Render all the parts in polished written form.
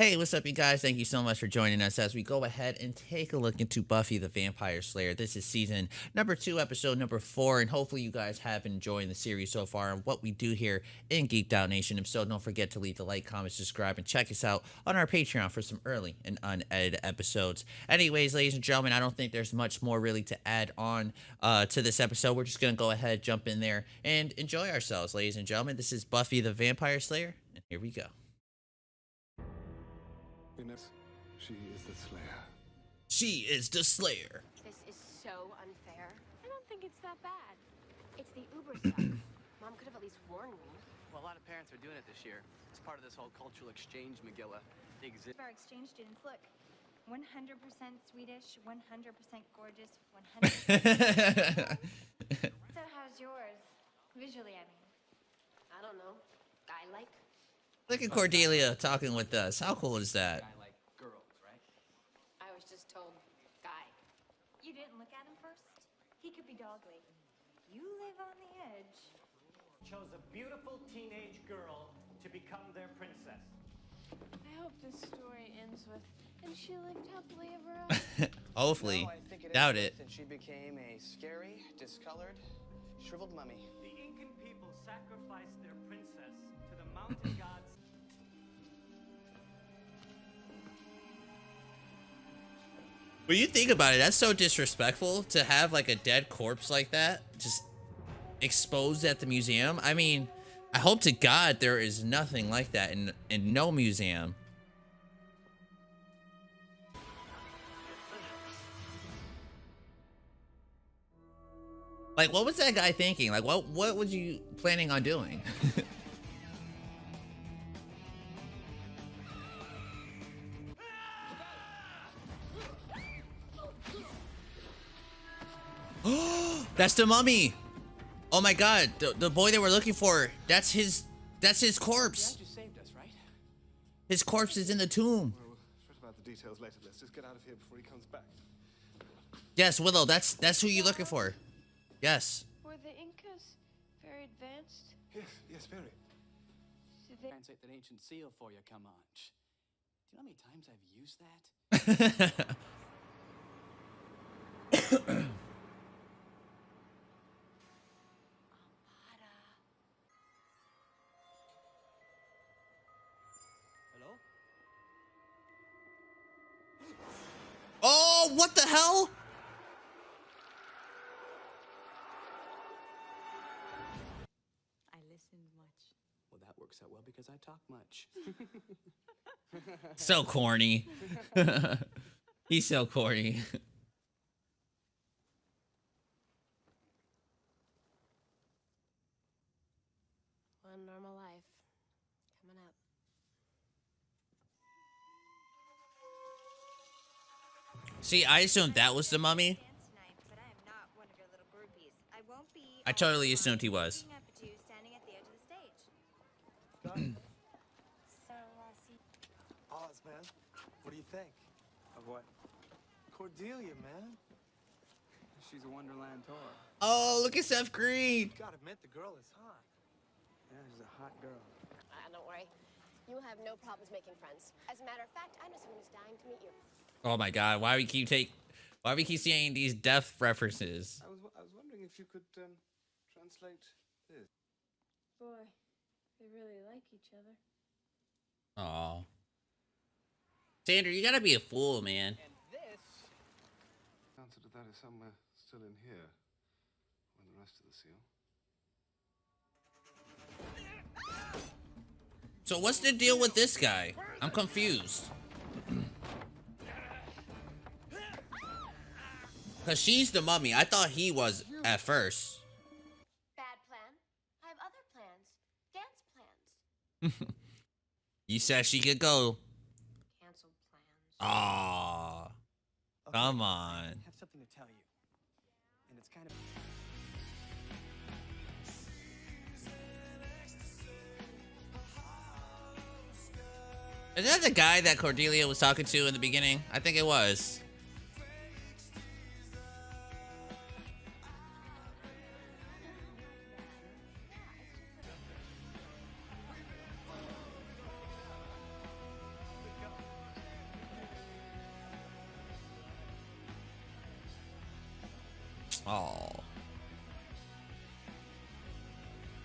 Hey, what's up, you guys? Thank you so much for joining us as we go ahead and take a look into Buffy the Vampire Slayer. This is season number 2, episode number 4, and hopefully you guys have been enjoying the series so far and what we do here in Geeked Out Nation. If so, don't forget to leave the like, comment, subscribe, and check us out on our Patreon for some early and unedited episodes. Anyways, ladies and gentlemen, I don't think there's much more really to add on to this episode. We're just going to go ahead, jump in there, and enjoy ourselves, ladies and gentlemen. This is Buffy the Vampire Slayer, and here we go. She is the Slayer. She is the Slayer. This is so unfair. I don't think it's that bad. It's the Uber stuff. Mom could have at least warned me. Well, a lot of parents are doing it this year. It's part of this whole cultural exchange, Megilla. Our exchange students, look, 100% Swedish, 100% gorgeous, 100%. So how's yours? Visually, I mean. I don't know. Guy-like? Look at Cordelia talking with us. How cool is that? I like girls, right? I was just told guy. You didn't look at him first? He could be dogly. You live on the edge. Chose a beautiful teenage girl to become their princess. I hope this story ends with, and she lived happily ever after. Hopefully. No, I think it Doubt ends it. with, and she became a scary, discolored, shriveled mummy. The Incan people sacrificed their princess to the mountain gods. When you think about it, that's so disrespectful to have like a dead corpse like that just exposed at the museum. I mean, I hope to God there is nothing like that in no museum. Like, what was that guy thinking? Like, what was you planning on doing? That's the mummy. Oh my God, the boy that we're looking for. That's his corpse. You saved us, right? His corpse is in the tomb. Well, we'll fret about the details later. Let's just get out of here before he comes back. Yes, Willow. That's who you're looking for. Yes. Were the Incas very advanced? Yes, very. Did they... Translate that ancient seal for you, come on. Do you know how many times I've used that? Hello? Oh, what the hell? I listened much. Well, that works out well because I talk much. So corny. He's so corny. One normal life. Coming up. See, I assumed that was the mummy. Dance tonight, but I am not one of your little groupies. I won't be. I totally assumed he was. Looking up at you standing at the edge of the stage. So, see. Oz, man. What do you think? Of what? Cordelia, man. She's a Wonderland tour. Oh, look at Seth Green. Gotta admit, the girl is hot. Yeah, she's a hot girl. Don't worry. You have no problems making friends. As a matter of fact, I know someone who's dying to meet you. Oh my God, why we keep saying these death references? I was wondering if you could translate this. Boy, they really like each other. Oh, Sandra, you gotta be a fool, man. And this... The answer to that is somewhere still in here. When the rest of the seal. So what's the deal with this guy? I'm confused. Cause she's the mummy. I thought he was at first. Bad plan. I have other plans. Dance plans. You said she could go. Canceled plans. Aww. Come on. I have something to tell you. And it's kind of... Is that the guy that Cordelia was talking to in the beginning? I think it was. Oh.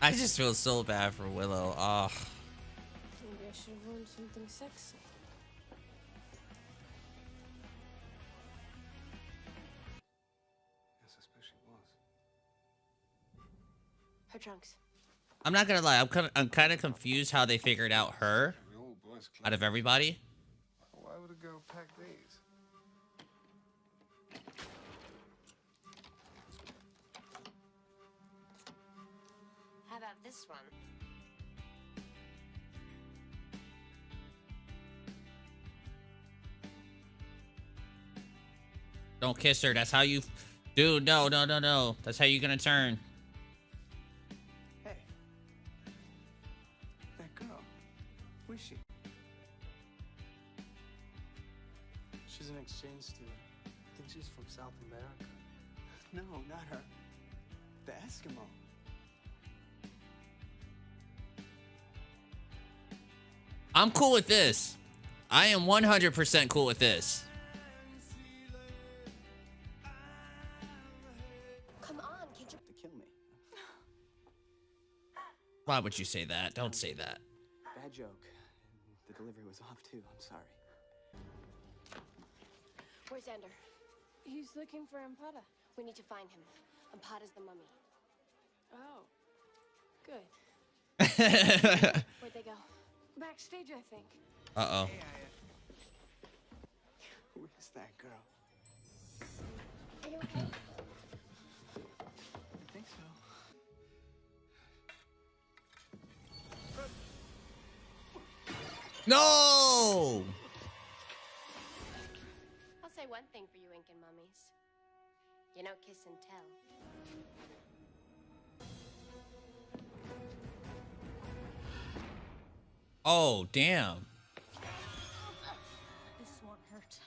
I just feel so bad for Willow. Oh. Maybe I should have worn something sexy. Yes, I suppose she was. Her trunks. I'm not gonna lie, I'm kind of confused how they figured out her The old boys' club. out of everybody. Why would a girl pack these? How about this one? Don't kiss her. That's how you, dude. No, no, no, no. That's how you're gonna turn. Hey. That girl. Who is she? She's an exchange student. I think she's from South America. No, not her. The Eskimo. I'm cool with this. I am 100% cool with this. Come on, can't you? To kill me. Why would you say that? Don't say that. Bad joke. The delivery was off too. I'm sorry. Where's Ender? He's looking for Ampada. We need to find him. Ampada's the mummy. Oh, good. Where'd they go? Backstage, I think. Uh-oh. Who is that girl? Are you okay? I think so. No! I'll say one thing for you Incan mummies. You know kiss and tell. Oh, damn. This won't hurt.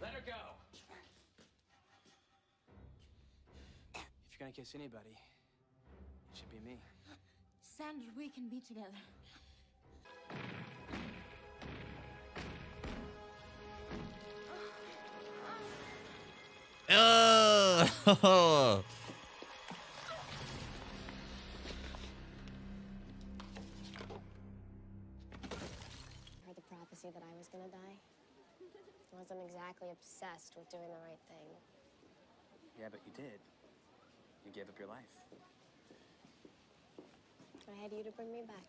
Let her go. If you're gonna kiss anybody, it should be me. Sandra, we can be together. Oh. Heard the prophecy that I was gonna die. I wasn't exactly obsessed with doing the right thing. Yeah, but you did. You gave up your life. I had you to bring me back.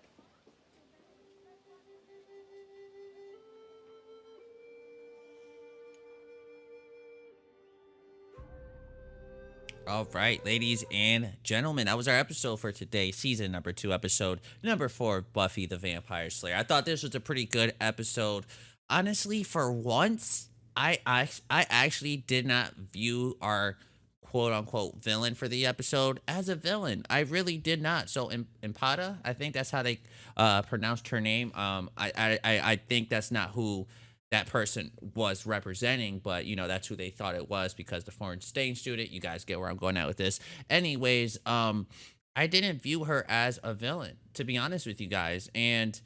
All right, ladies and gentlemen, that was our episode for today, season number 2, episode number 4 of Buffy the Vampire Slayer. I thought this was a pretty good episode. Honestly, for once, I actually did not view our quote unquote villain for the episode as a villain. I really did not. So Impada, I think that's how they pronounced her name. I think that's not who that person was representing, but you know, that's who they thought it was because the foreign exchange student. You guys get where I'm going at with this. Anyways, I didn't view her as a villain, to be honest with you guys. And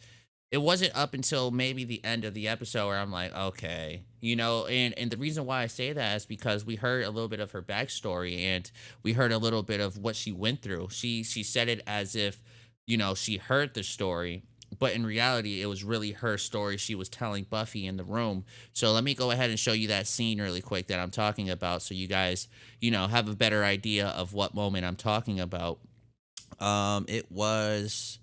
it wasn't up until maybe the end of the episode where I'm like, okay, you know, and the reason why I say that is because we heard a little bit of her backstory and we heard a little bit of what she went through. She said it as if, you know, she heard the story, but in reality, it was really her story she was telling Buffy in the room. So let me go ahead and show you that scene really quick that I'm talking about so you guys, you know, have a better idea of what moment I'm talking about. It was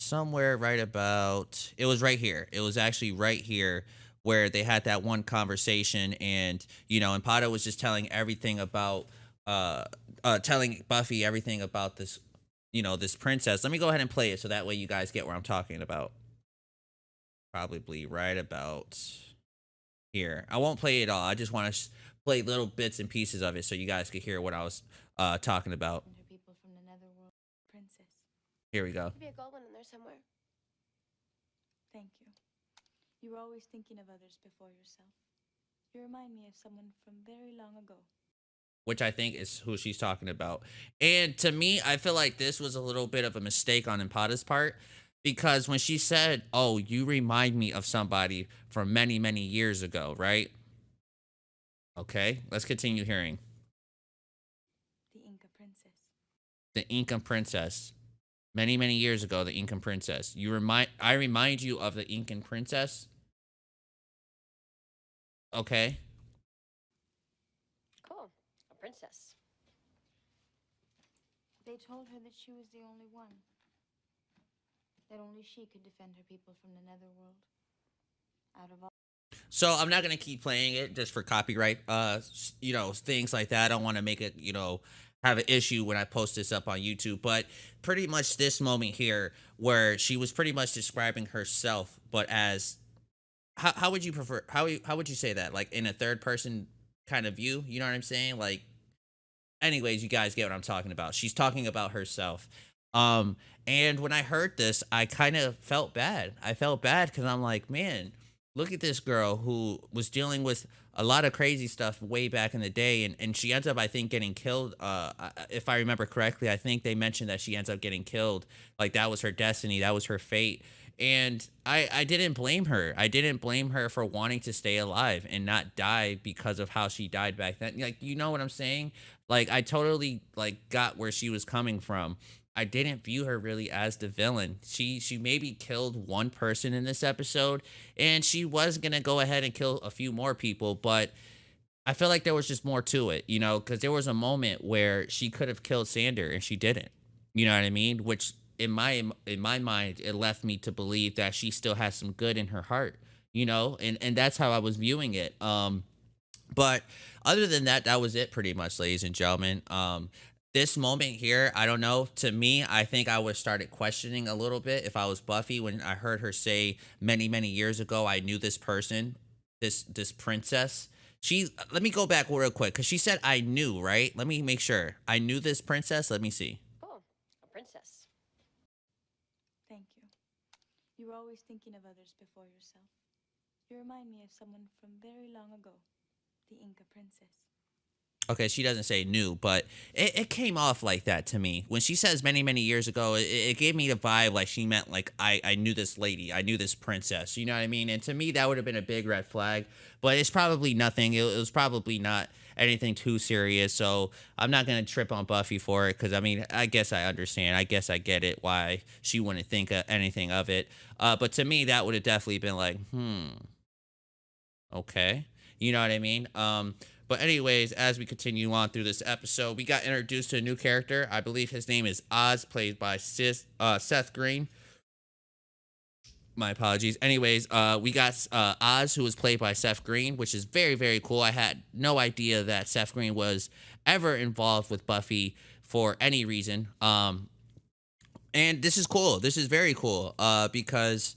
somewhere right about, it was right here. It was actually right here where they had that one conversation and, you know, and Pata was just telling everything about, telling Buffy everything about this, you know, this princess. Let me go ahead and play it so that way you guys get what I'm talking about. Probably right about here. I won't play it all. I just want to play little bits and pieces of it so you guys could hear what I was talking about. And her people from the netherworld, princess. Here we go. Could be a gold one in there somewhere. Thank you. You were always thinking of others before yourself. You remind me of someone from very long ago. Which I think is who she's talking about. And to me, I feel like this was a little bit of a mistake on Impada's part because when she said, oh, you remind me of somebody from many, many years ago, right? Okay, let's continue hearing. the Inca princess. Many, many years ago, the Incan princess. I remind you of the Incan princess. Okay. Cool. A princess. They told her that she was the only one. That only she could defend her people from the netherworld. Out of all. So I'm not gonna keep playing it just for copyright, things like that. I don't want to make it, have an issue when I post this up on YouTube. But pretty much this moment here, where she was pretty much describing herself, but as how would you prefer? How would you say that? Like in a third person kind of view? You know what I'm saying? Like, anyways, you guys get what I'm talking about. She's talking about herself. Um, and when I heard this, I kind of felt bad. I felt bad because I'm like, man, look at this girl who was dealing with a lot of crazy stuff way back in the day, and she ends up, I think, getting killed. If I remember correctly, I think they mentioned that she ends up getting killed. Like that was her destiny, that was her fate. And I didn't blame her. I didn't blame her for wanting to stay alive and not die because of how she died back then. Like, you know what I'm saying? Like, I totally like got where she was coming from. I didn't view her really as the villain. She maybe killed one person in this episode, and she was gonna go ahead and kill a few more people, but I feel like there was just more to it, because there was a moment where she could have killed Sander and she didn't. You know what I mean? Which in my mind, it left me to believe that she still has some good in her heart, and that's how I was viewing it. But other than that, that was it pretty much, ladies and gentlemen. This moment here, I don't know. To me, I think I would started questioning a little bit if I was Buffy when I heard her say many, many years ago, I knew this person, this princess. Let me go back real quick because she said I knew, right? Let me make sure. I knew this princess. Let me see. Cool. A princess. Thank you. You were always thinking of others before yourself. You remind me of someone from very long ago, the Inca princess. Okay, she doesn't say new, but it came off like that to me. When she says many, many years ago, it gave me the vibe like she meant like I knew this lady, I knew this princess, you know what I mean? And to me, that would have been a big red flag, but it's probably nothing. It was probably not anything too serious, so I'm not going to trip on Buffy for it because, I mean, I guess I understand. I guess I get it why she wouldn't think anything of it. But to me, that would have definitely been like, okay. You know what I mean? But anyways, as we continue on through this episode, we got introduced to a new character. I believe his name is Oz, played by Seth Green. My apologies. Anyways, we got Oz, who was played by Seth Green, which is very, very cool. I had no idea that Seth Green was ever involved with Buffy for any reason. And this is cool. This is very cool. Because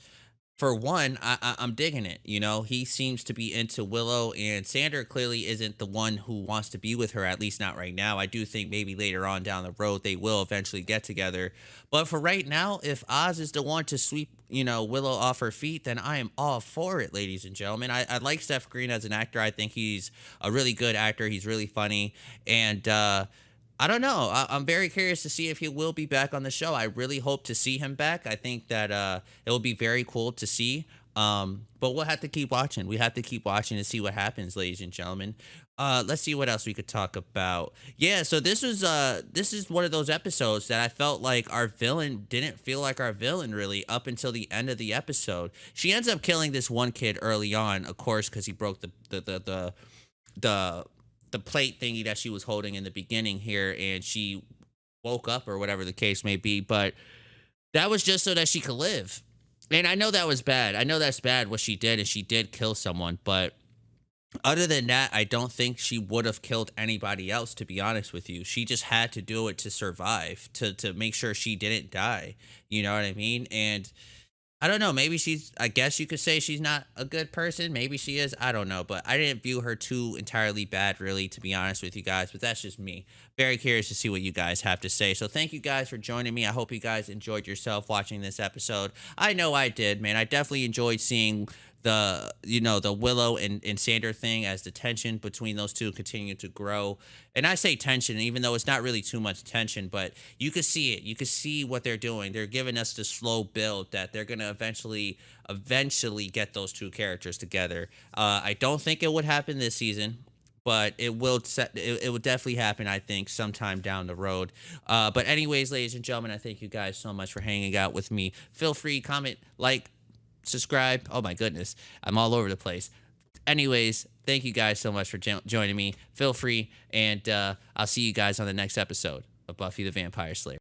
for one, I'm digging it. He seems to be into Willow, and Sander clearly isn't the one who wants to be with her, at least not right now. I do think maybe later on down the road they will eventually get together. But for right now, if Oz is the one to sweep, Willow off her feet, then I am all for it, ladies and gentlemen. I like Seth Green as an actor. I think he's a really good actor. He's really funny. And I don't know. I'm very curious to see if he will be back on the show. I really hope to see him back. I think that it will be very cool to see. But we'll have to keep watching. We have to keep watching to see what happens, ladies and gentlemen. Let's see what else we could talk about. Yeah, so this is one of those episodes that I felt like our villain didn't feel like our villain really up until the end of the episode. She ends up killing this one kid early on, of course, because he broke the plate thingy that she was holding in the beginning here, and she woke up or whatever the case may be. But that was just so that she could live. And I know that was bad. I know that's bad what she did, and she did kill someone. But other than that, I don't think she would have killed anybody else, to be honest with you. She just had to do it to survive, to make sure she didn't die. You know what I mean? And I don't know. Maybe I guess you could say she's not a good person. Maybe she is. I don't know. But I didn't view her too entirely bad, really, to be honest with you guys. But that's just me. Very curious to see what you guys have to say. So thank you guys for joining me. I hope you guys enjoyed yourself watching this episode. I know I did, man. I definitely enjoyed seeing the Willow and Sander thing as the tension between those two continue to grow. And I say tension, even though it's not really too much tension, but you could see it. You could see what they're doing. They're giving us the slow build that they're going to eventually get those two characters together. I don't think it would happen this season, but it will definitely happen, I think, sometime down the road. But anyways, ladies and gentlemen, I thank you guys so much for hanging out with me. Feel free, comment, like, subscribe. Oh my goodness, I'm all over the place. Anyways, thank you guys so much for joining me. Feel free, and I'll see you guys on the next episode of Buffy the Vampire Slayer.